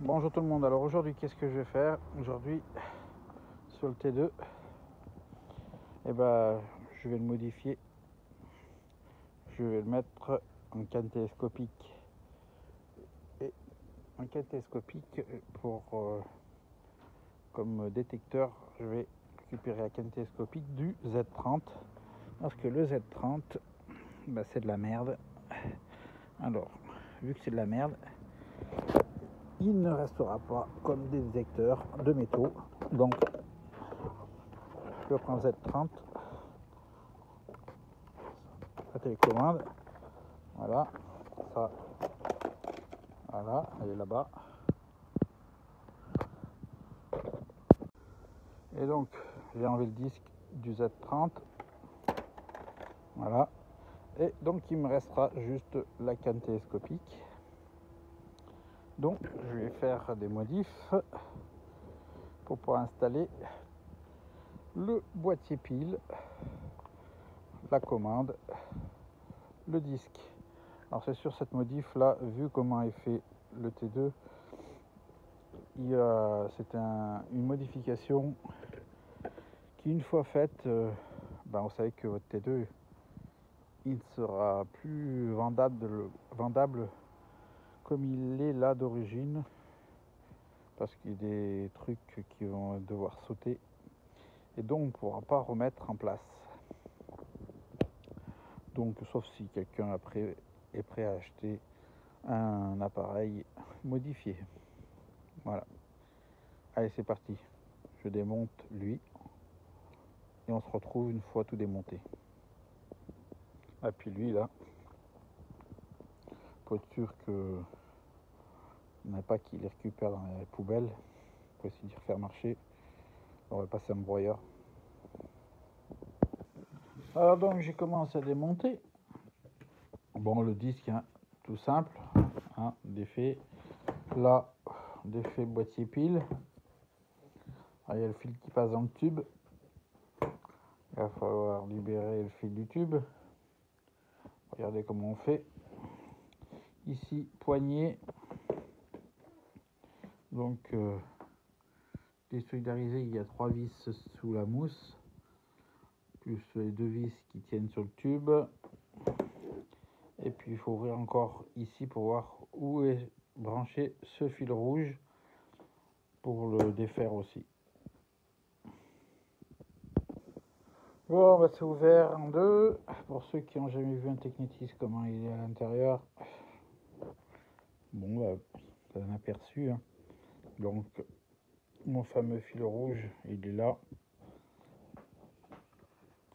Bonjour tout le monde, alors aujourd'hui qu'est-ce que je vais faire? Aujourd'hui sur le T2, je vais le modifier, je vais le mettre en canne télescopique et en canne télescopique comme détecteur je vais récupérer la canne télescopique du Z30 parce que le Z30 c'est de la merde. Alors vu que c'est de la merde, il ne restera pas comme des détecteurs de métaux, donc je prends le Z30, la télécommande, voilà, ça, voilà, elle est là-bas. Et donc j'ai enlevé le disque du Z30, voilà, et donc il me restera juste la canne télescopique. Donc je vais faire des modifs pour pouvoir installer le boîtier pile, la commande, le disque. Alors c'est sur cette modif là, vu comment est fait le T2, c'est une modification qui, une fois faite, vous savez que votre T2 il ne sera plus vendable comme il est là d'origine, parce qu'il y a des trucs qui vont devoir sauter et donc on ne pourra pas remettre en place. Donc sauf si quelqu'un après est prêt à acheter un appareil modifié. Voilà. Allez, c'est parti. Je démonte lui et on se retrouve une fois tout démonté. Et puis lui là, pour être sûr que on n'a pas qu'il les récupère dans les poubelles, pour essayer de faire marcher, on va passer un broyeur. Alors donc j'ai commencé à démonter. Bon, le disque, hein, tout simple, hein, défait. Là, défait boîtier pile. Ah, il y a le fil qui passe dans le tube. Il va falloir libérer le fil du tube. Regardez comment on fait. Ici, poignée. Donc, désolidarisé, il y a 3 vis sous la mousse, plus les 2 vis qui tiennent sur le tube. Et puis, il faut ouvrir encore ici pour voir où est branché ce fil rouge pour le défaire aussi. Bon, c'est ouvert en deux. Pour ceux qui n'ont jamais vu un Technitis, comment il est à l'intérieur. Bon, c'est un aperçu. Hein. Donc, mon fameux fil rouge, il est là.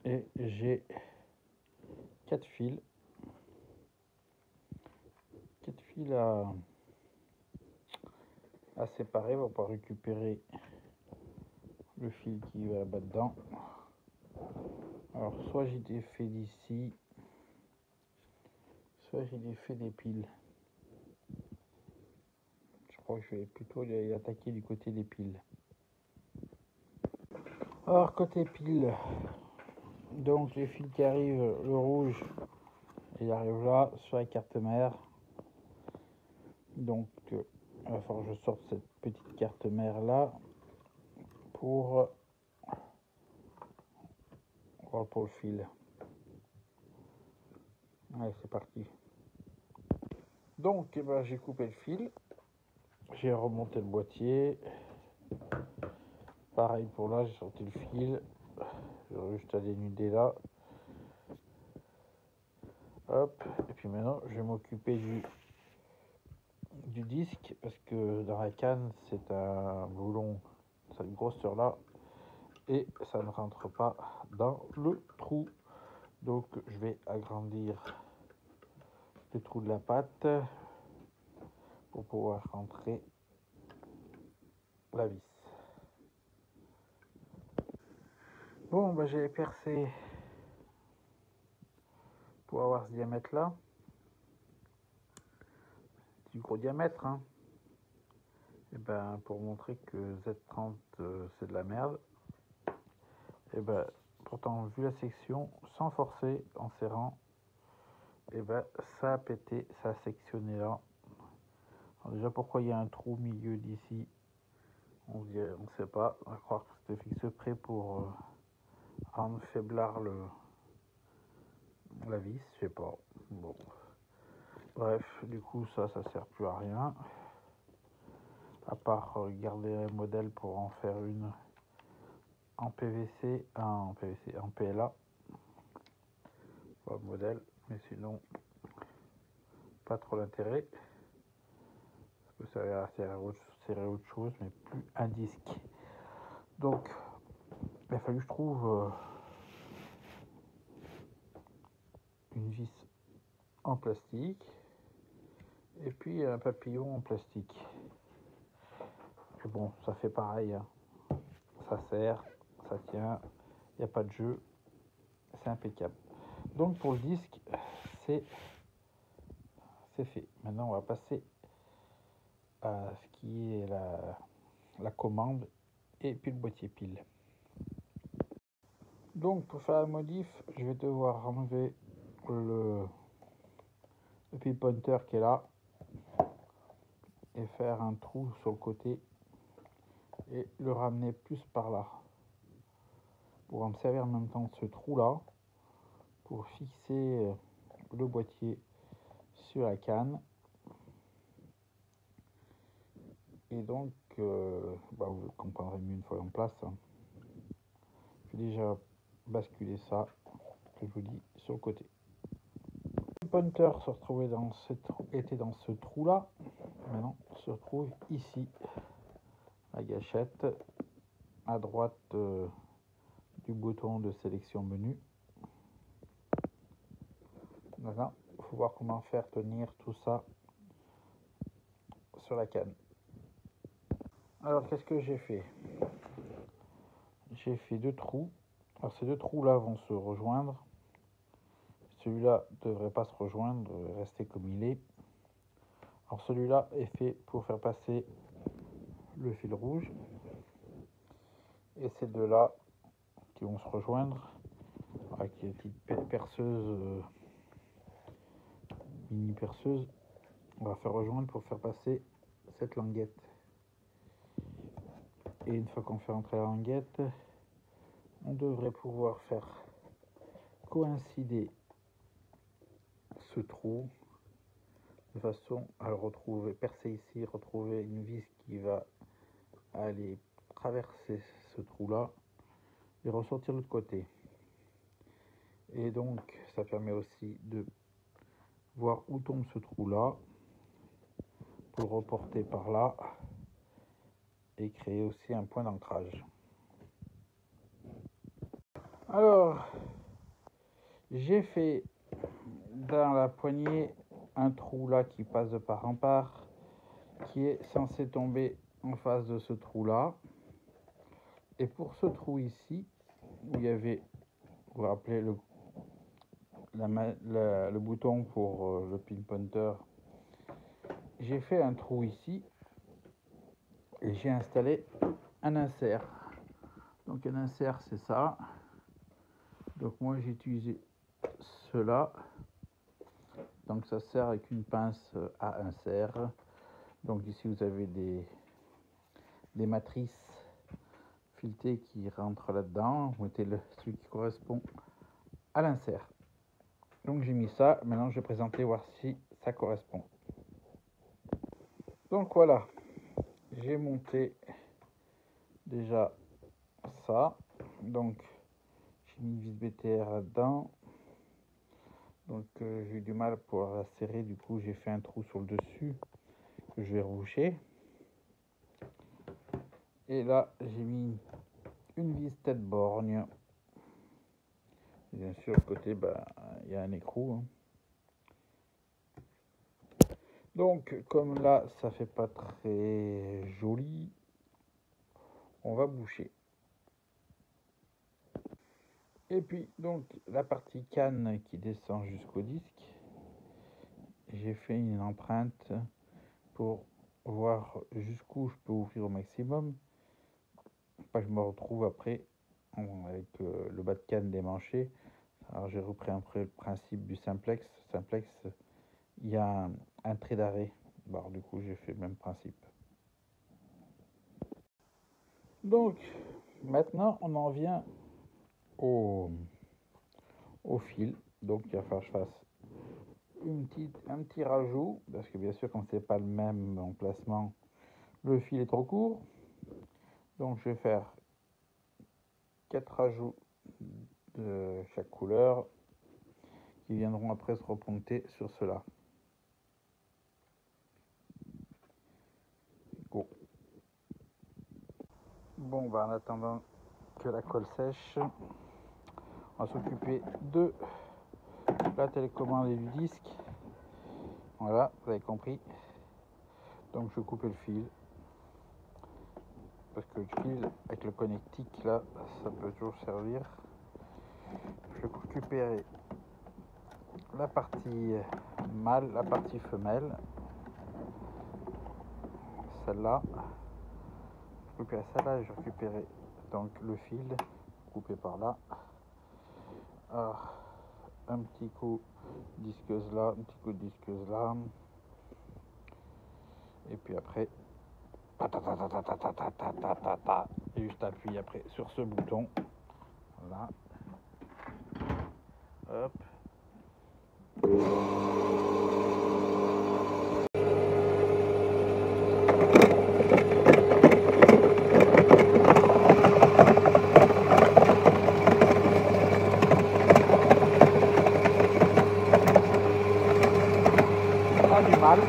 Et j'ai 4 fils. 4 fils à séparer pour pouvoir récupérer le fil qui va là-bas dedans. Alors, soit j'ai des faits d'ici, soit j'ai des faits des piles. Je crois que je vais plutôt les attaquer du côté des piles. Alors, côté piles, donc les fils qui arrivent, le rouge, il arrive là, sur la carte mère. Donc, il va falloir que je sorte cette petite carte mère là pour le fil. Allez, c'est parti. Donc, j'ai coupé le fil. J'ai remonté le boîtier. Pareil pour là, j'ai sorti le fil. J'aurais juste à dénuder là. Hop. Et puis maintenant, je vais m'occuper du disque, parce que dans la canne, c'est un boulon, cette grosseur là, et ça ne rentre pas dans le trou. Donc, je vais agrandir le trou de la patte pour pouvoir rentrer la vis. Bon, j'ai percé pour avoir ce diamètre là. C'est du gros diamètre, hein. Et pour montrer que Z30 c'est de la merde. Et pourtant, vu la section, sans forcer, en serrant, ça a pété, ça a sectionné là. Alors déjà, pourquoi il y a un trou au milieu d'ici, on ne sait pas. On va croire que c'était fixe près pour rendre faiblard la vis, je sais pas. Bon. Bref, du coup, ça sert plus à rien. À part garder un modèle pour en faire une en PVC, en PLA. Pas le modèle, mais sinon, pas trop l'intérêt. Parce que ça va serrer autre chose, mais plus un disque. Donc, il a fallu que je trouve une vis en plastique et puis un papillon en plastique. Et bon, ça fait pareil, hein. Ça serre, ça tient, il n'y a pas de jeu, c'est impeccable. Donc pour le disque, c'est fait. Maintenant, on va passer à ce qui est la commande et puis le boîtier pile. Donc pour faire la modif, je vais devoir enlever le pin pointer qui est là et faire un trou sur le côté et le ramener plus par là pour me servir en même temps de ce trou là pour fixer le boîtier sur la canne. Et donc vous le comprendrez mieux une fois en place, hein. Je vais déjà basculer ça, que je vous dis, sur le côté. Le pointer était dans ce trou là, maintenant se retrouve ici, la gâchette à droite du bouton de sélection menu. Maintenant, il faut voir comment faire tenir tout ça sur la canne. Alors, qu'est-ce que j'ai fait? J'ai fait deux trous. Alors, ces deux trous là vont se rejoindre. Celui-là ne devrait pas se rejoindre, rester comme il est. Alors, celui-là est fait pour faire passer le fil rouge. Et ces deux-là qui vont se rejoindre avec une petite perceuse, mini perceuse, on va faire rejoindre pour faire passer cette languette. Et une fois qu'on fait entrer la languette, on devrait pouvoir faire coïncider ce trou de façon à le retrouver, percer ici, retrouver une vis qui va aller traverser ce trou là et ressortir de l'autre côté. Et donc ça permet aussi de voir où tombe ce trou là pour le reporter par là et créer aussi un point d'ancrage. Alors j'ai fait dans la poignée un trou là qui passe de part en part, qui est censé tomber en face de ce trou là. Et pour ce trou ici, où il y avait, vous vous rappelez, le bouton pour le pin pointer, j'ai fait un trou ici et j'ai installé un insert. Donc un insert, c'est ça. Donc moi j'ai utilisé cela. Donc ça sert avec une pince à insert. Donc ici vous avez des matrices filetées qui rentrent là-dedans. Vous mettez celui qui correspond à l'insert. Donc j'ai mis ça. Maintenant je vais présenter voir si ça correspond. Donc voilà, j'ai monté déjà ça. Donc j'ai mis une vis BTR là-dedans. Donc j'ai eu du mal pour la serrer. Du coup j'ai fait un trou sur le dessus que je vais reboucher. Et là j'ai mis une vis tête borgne. Bien sûr, côté, il y a un écrou, hein. Donc, comme là, ça fait pas très joli, on va boucher. Et puis, donc, la partie canne qui descend jusqu'au disque, j'ai fait une empreinte pour voir jusqu'où je peux ouvrir au maximum. Pas que je me retrouve après avec le bas de canne démanché. Alors, j'ai repris un peu le principe du simplex. Simplex, il y a un trait d'arrêt Bon, du coup, j'ai fait le même principe. Donc, maintenant, on en vient au fil. Donc, il va falloir que je fasse un petit rajout, parce que bien sûr, quand c'est pas le même emplacement, le fil est trop court. Donc, je vais faire 4 rajouts de chaque couleur qui viendront après se repointer sur cela. Go. Bon, bah, en attendant que la colle sèche, on va s'occuper de la télécommande et du disque. Voilà, vous avez compris. Donc, je vais couper le fil. Parce que le fil avec le connectique là, ça peut toujours servir. Je vais récupérer la partie mâle, la partie femelle, celle-là. Je récupère celle-là et je récupérer donc le fil coupé par là. Alors, un petit coup disqueuse là, un petit coup de disqueuse là. Et puis après, et juste appuyer après sur ce bouton. Voilà. Hop. Pas du mal.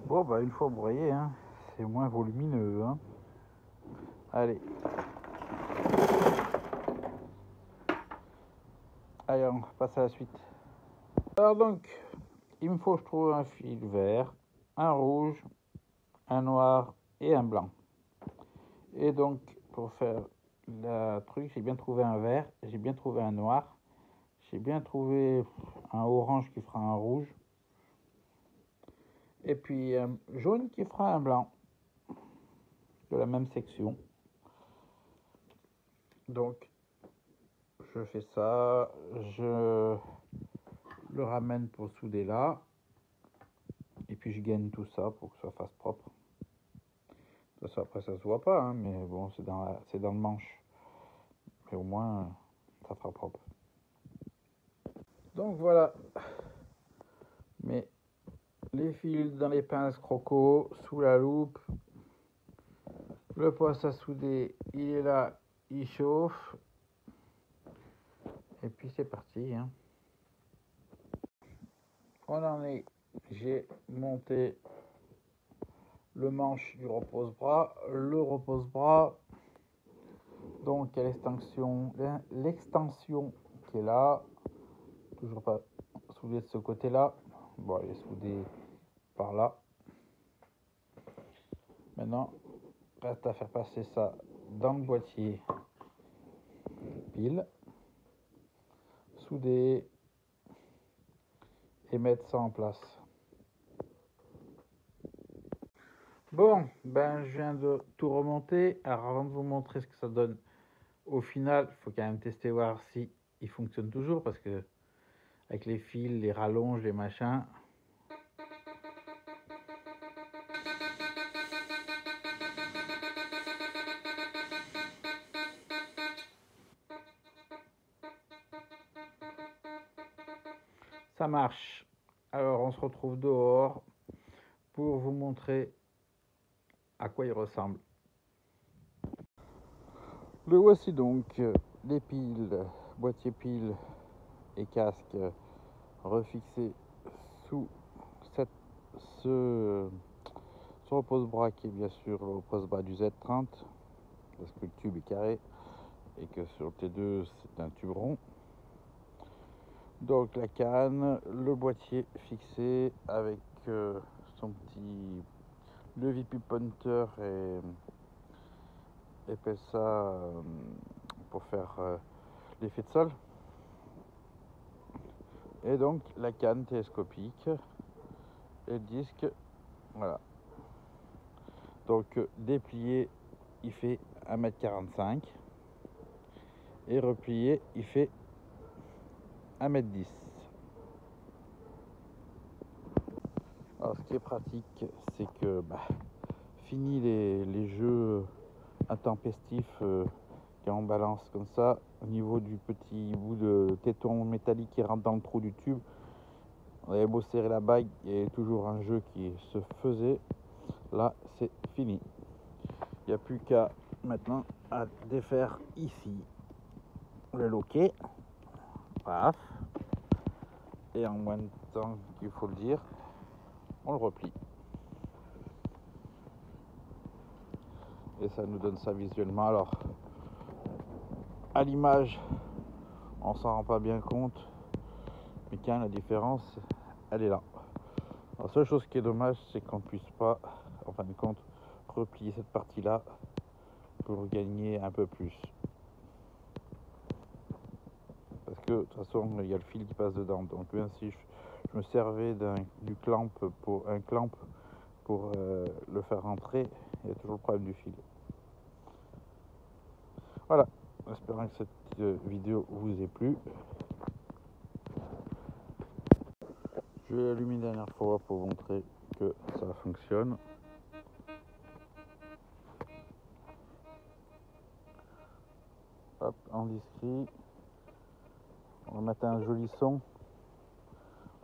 Bon, bah, une fois broyé, hein, c'est moins volumineux. Hein. Allez. Allez, on passe à la suite. Alors donc, il me faut que je trouve un fil vert, un rouge, un noir et un blanc. Et donc, pour faire le truc, j'ai bien trouvé un vert, j'ai bien trouvé un noir, j'ai bien trouvé un orange qui fera un rouge, et puis un jaune qui fera un blanc, de la même section. Donc, je fais ça, je le ramène pour souder là, et puis je gaine tout ça pour que ça fasse propre. Ça, après, ça se voit pas, hein, mais bon, c'est dans le manche. Mais au moins, ça fera propre. Donc voilà, mais les fils dans les pinces croco, sous la loupe. Le poste à souder, il est là, il chauffe. Et puis c'est parti. Hein. On en est, j'ai monté le manche du repose-bras, le repose-bras. Donc il y a l'extension qui est là. Toujours pas soudé de ce côté-là. Bon, il est soudé par là. Maintenant, reste à faire passer ça dans le boîtier pile, souder et mettre ça en place. Bon, ben je viens de tout remonter. Alors avant de vous montrer ce que ça donne au final, il faut quand même tester voir si il fonctionne toujours parce que avec les fils, les rallonges, les machins. ça marche. Alors on se retrouve dehors pour vous montrer à quoi il ressemble. Le voici donc, les piles, boîtier piles et casque refixés sous ce repose-bras qui est bien sûr le repose-bras du Z30 parce que le tube est carré et que sur le T2 c'est un tube rond. Donc la canne, le boîtier fixé avec son petit levier pub pointer et ça pour faire l'effet de sol. Et donc la canne télescopique et le disque, voilà. Donc déplié il fait 1,45 m et replié il fait 1,10 m. Alors ce qui est pratique c'est que fini les jeux intempestifs quand on balance comme ça au niveau du petit bout de téton métallique qui rentre dans le trou du tube. On avait beau serrer la bague, il y avait toujours un jeu qui se faisait. Là c'est fini, il n'y a plus qu'à maintenant à défaire ici le loquet, paf, et en moins de temps qu'il faut le dire on le replie et ça nous donne ça visuellement. Alors à l'image on s'en rend pas bien compte, mais quand la différence elle est là. La seule chose qui est dommage c'est qu'on ne puisse pas en fin de compte replier cette partie là pour gagner un peu plus, parce que de toute façon il y a le fil qui passe dedans. Donc même si je me servais du clamp pour un clamp pour le faire rentrer, il y a toujours le problème du fil. Voilà, j'espère que cette vidéo vous ait plu. Je vais allumer une dernière fois pour vous montrer que ça fonctionne. Hop, en discret. On va mettre un joli son.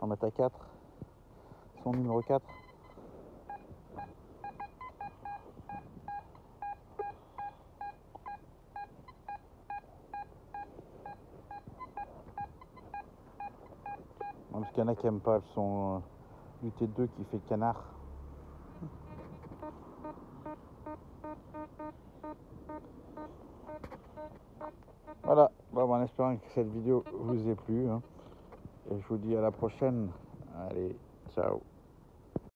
On va mettre à 4. Son numéro 4. Parce qu'il y en a qui n'aiment pas le son du T2 qui fait canard. Voilà, en espérant que cette vidéo vous ait plu. Et je vous dis à la prochaine. Allez, ciao.